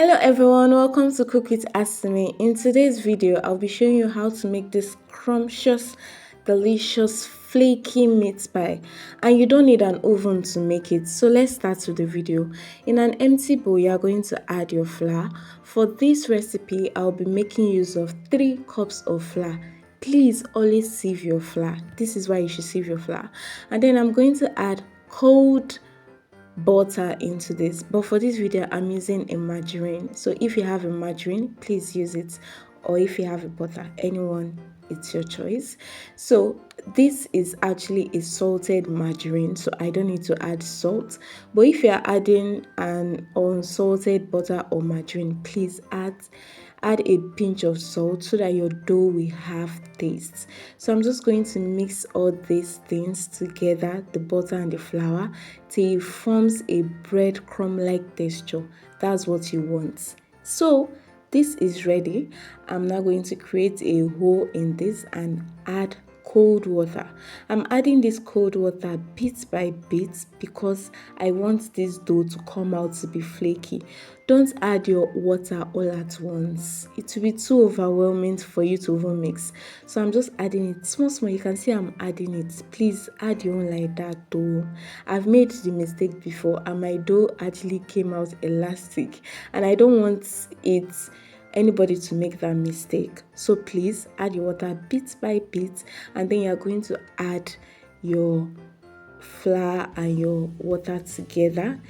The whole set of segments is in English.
Hello everyone, welcome to Cook with Asimi. In today's video, I'll be showing you how to make this scrumptious, delicious, flaky meat pie. And you don't need an oven to make it. So let's start with the video. In an empty bowl, you are going to add your flour. For this recipe, I'll be making use of 3 cups of flour. Please always sieve your flour. This is why you should sieve your flour. And then I'm going to add cold butter into this, but for this video I'm using a margarine. So if you have a margarine, please use it, or if you have a butter, anyone, it's your choice. So this is actually a salted margarine, so I don't need to add salt. But if you are adding an unsalted butter or margarine, please add a pinch of salt so that your dough will have taste. So I'm just going to mix all these things together, the butter and the flour, till it forms a breadcrumb like texture. That's what you want. So this is ready. I'm now going to create a hole in this and add cold water. I'm adding this cold water bit by bit because I want this dough to come out to be flaky. Don't add your water all at once. It will be too overwhelming for you to even mix. So I'm just adding it small. You can see I'm adding it. Please add your own like that though. I've made the mistake before and my dough actually came out elastic, and I don't want anybody to make that mistake. So please add your water bit by bit, and then you're going to add your flour and your water together.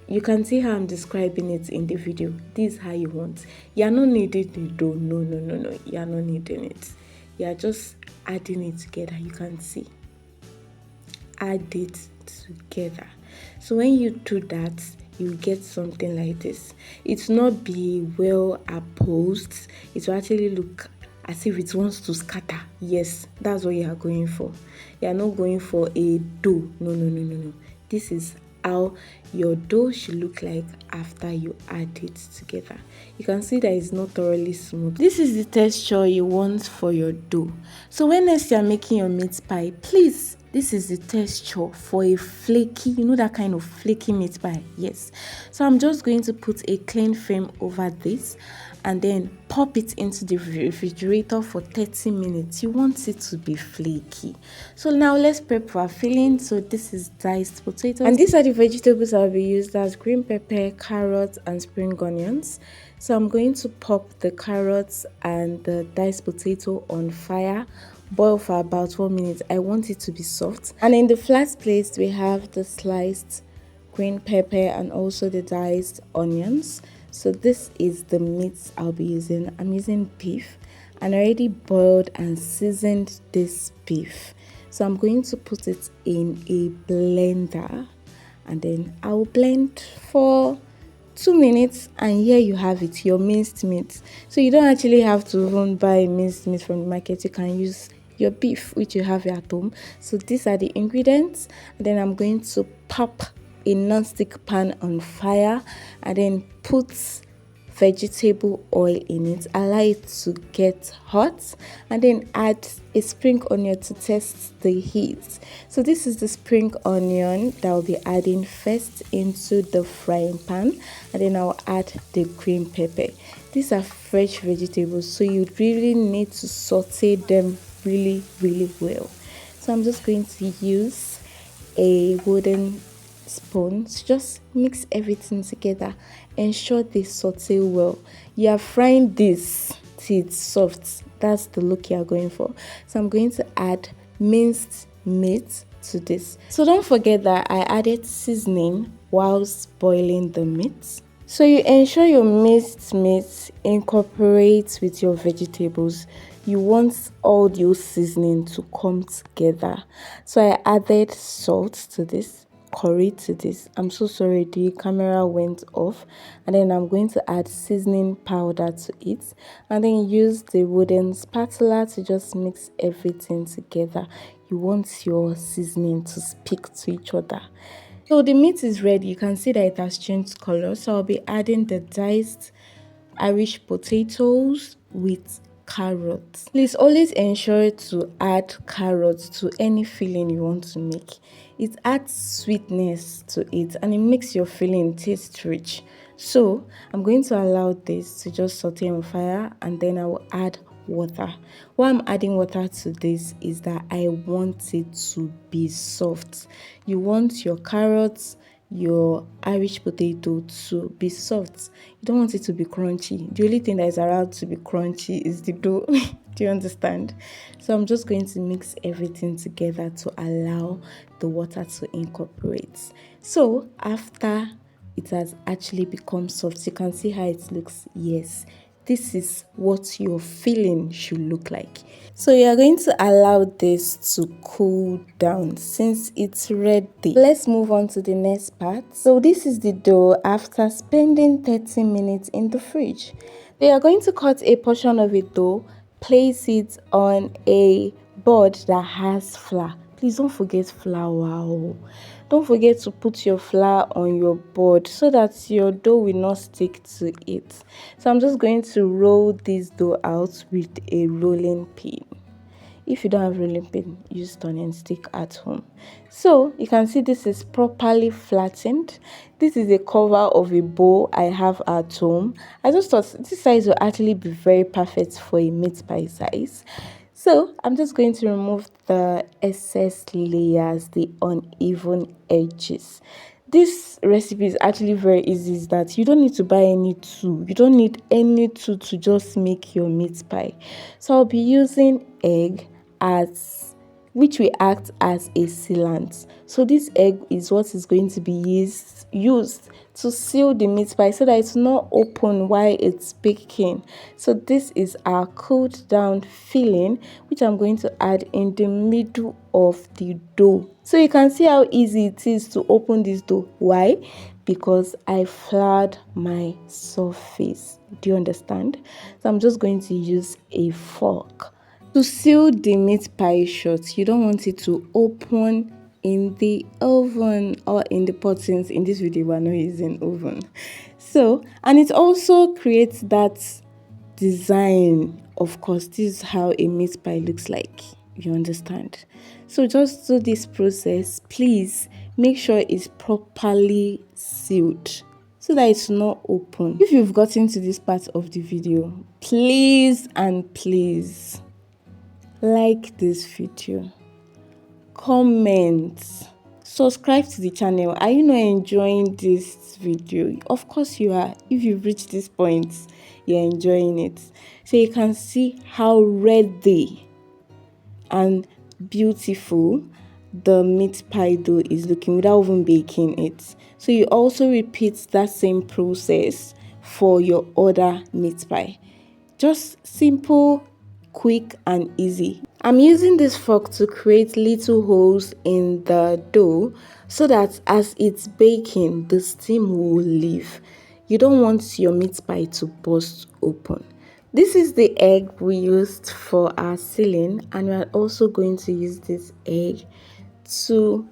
You can see how I'm describing it in the video. This is how you want. You're not needing the dough. No. You're not needing it. You're just adding it together. You can see. Add it together. So when you do that, you get something like this. It will not be well opposed. It will actually look as if it wants to scatter. Yes, that's what you are going for. You are not going for a dough. No. This is how your dough should look like after you add it together. You can see that it's not thoroughly smooth. This is the texture you want for your dough. So when next you are making your meat pie, please, this is the texture for a flaky, that kind of flaky meat pie. Yes. So I'm just going to put a clean film over this and then pop it into the refrigerator for 30 minutes. You want it to be flaky. So now let's prep for our filling. So this is diced potatoes, and these are the vegetables I'll be used as: green pepper, carrots, and spring onions. So I'm going to pop the carrots and the diced potato on fire. Boil for about 1 minute. I want it to be soft. And in the flat plate, we have the sliced green pepper and also the diced onions. So this is the meat I'll be using. I'm using beef, and I already boiled and seasoned this beef. So I'm going to put it in a blender, and then I'll blend for 2 minutes, and here you have it, your minced meat. So you don't actually have to even buy minced meat from the market. You can use your beef which you have at home. So these are the ingredients, and then I'm going to pop a non-stick pan on fire and then put vegetable oil in it, allow it to get hot, and then add a spring onion to test the heat. So this is the spring onion that I'll be adding first into the frying pan, and then I'll add the green pepper. These are fresh vegetables, so you really need to saute them really well. So I'm just going to use a wooden spoon to just mix everything together. Ensure they saute well. You are frying this till it's soft. That's the look you are going for. So I'm going to add minced meat to this. So don't forget that I added seasoning whilst boiling the meat. So you ensure your minced meat incorporates with your vegetables. You want all your seasoning to come together. So I added salt to this, curry to this. I'm so sorry, the camera went off. And then I'm going to add seasoning powder to it, and then use the wooden spatula to just mix everything together. You want your seasoning to speak to each other. So the meat is ready. You can see that it has changed color. So I'll be adding the diced Irish potatoes with carrots. Please always ensure to add carrots to any filling you want to make. It adds sweetness to it and it makes your filling taste rich. So I'm going to allow this to just saute on fire, and then I will add water. Why I'm adding water to this is that I want it to be soft. You want your carrots, your Irish potato to be soft. You don't want it to be crunchy. The only thing that is allowed to be crunchy is the dough. Do you understand? So I'm just going to mix everything together to allow the water to incorporate. So after it has actually become soft, you can see how it looks. Yes, this is what your filling should look like. So you are going to allow this to cool down since it's ready. Let's move on to the next part. So this is the dough after spending 30 minutes in the fridge. We are going to cut a portion of it dough, place it on a board that has flour. Please don't forget flour. Don't forget to put your flour on your board so that your dough will not stick to it. So I'm just going to roll this dough out with a rolling pin. If you don't have rolling pin, use turning stick at home. So you can see this is properly flattened. This is a cover of a bowl I have at home. I just thought this size will actually be very perfect for a meat pie size. So I'm just going to remove the excess layers, the uneven edges. This recipe is actually very easy, is that you don't need to buy any tool. You don't need any tool to just make your meat pie. So I'll be using egg, which will act as a sealant. So this egg is what is going to be used to seal the meat pie so that it's not open while it's baking. So this is our cooled down filling, which I'm going to add in the middle of the dough. So you can see how easy it is to open this dough. Why? Because I floured my surface. Do you understand? So I'm just going to use a fork. To seal the meat pie shut, you don't want it to open in the oven or in the pot, since in this video we're not using oven. So, and it also creates that design. Of course, this is how a meat pie looks like. You understand? So just do this process. Please make sure it's properly sealed so that it's not open. If you've gotten to this part of the video, please and please like this video, comment, subscribe to the channel. Are you not enjoying this video? Of course you are. If you've reached this point, you're enjoying it. So you can see how ready and beautiful the meat pie dough is looking without even baking it. So you also repeat that same process for your other meat pie. Just simple, quick and easy. I'm using this fork to create little holes in the dough so that as it's baking, the steam will leave. You don't want your meat pie to burst open. This is the egg we used for our sealing, and we are also going to use this egg to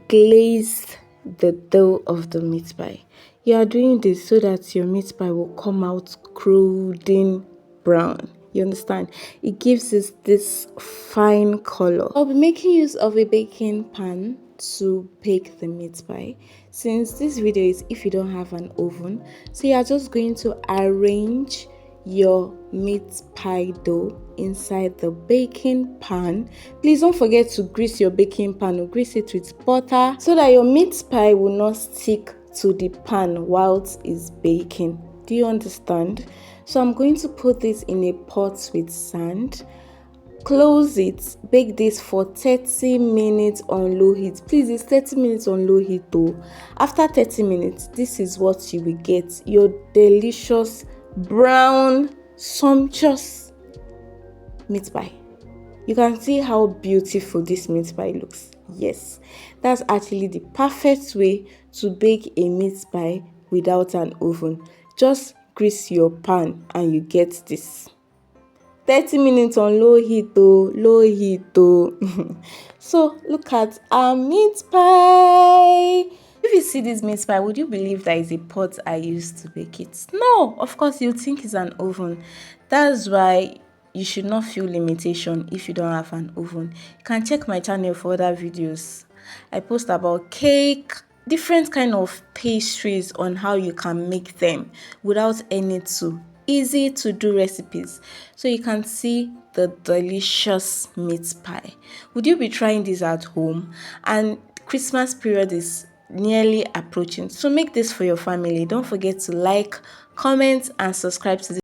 glaze the dough of the meat pie. You are doing this so that your meat pie will come out golden brown. You understand? It gives us this fine color. I'll be making use of a baking pan to bake the meat pie, since this video is if you don't have an oven. So you are just going to arrange your meat pie dough inside the baking pan. Please don't forget to grease your baking pan or grease it with butter so that your meat pie will not stick to the pan whilst it's baking. Do you understand? So I'm going to put this in a pot with sand, close it, bake this for 30 minutes on low heat. Please, it's 30 minutes on low heat though. After 30 minutes, this is what you will get: your delicious brown sumptuous meat pie. You can see how beautiful this meat pie looks. Yes, that's actually the perfect way to bake a meat pie without an oven. Just grease your pan and you get this. 30 minutes on low heat though, low heat though. So look at our meat pie. If you see this meat pie, would you believe that is a pot I used to bake it? No, of course you think it's an oven. That's why you should not feel limitation if you don't have an oven. You can check my channel for other videos. I post about cake, different kind of pastries on how you can make them without any tool. Easy to do recipes. So you can see the delicious meat pie. Would you be trying this at home? And Christmas period is nearly approaching. So make this for your family. Don't forget to like, comment, and subscribe to this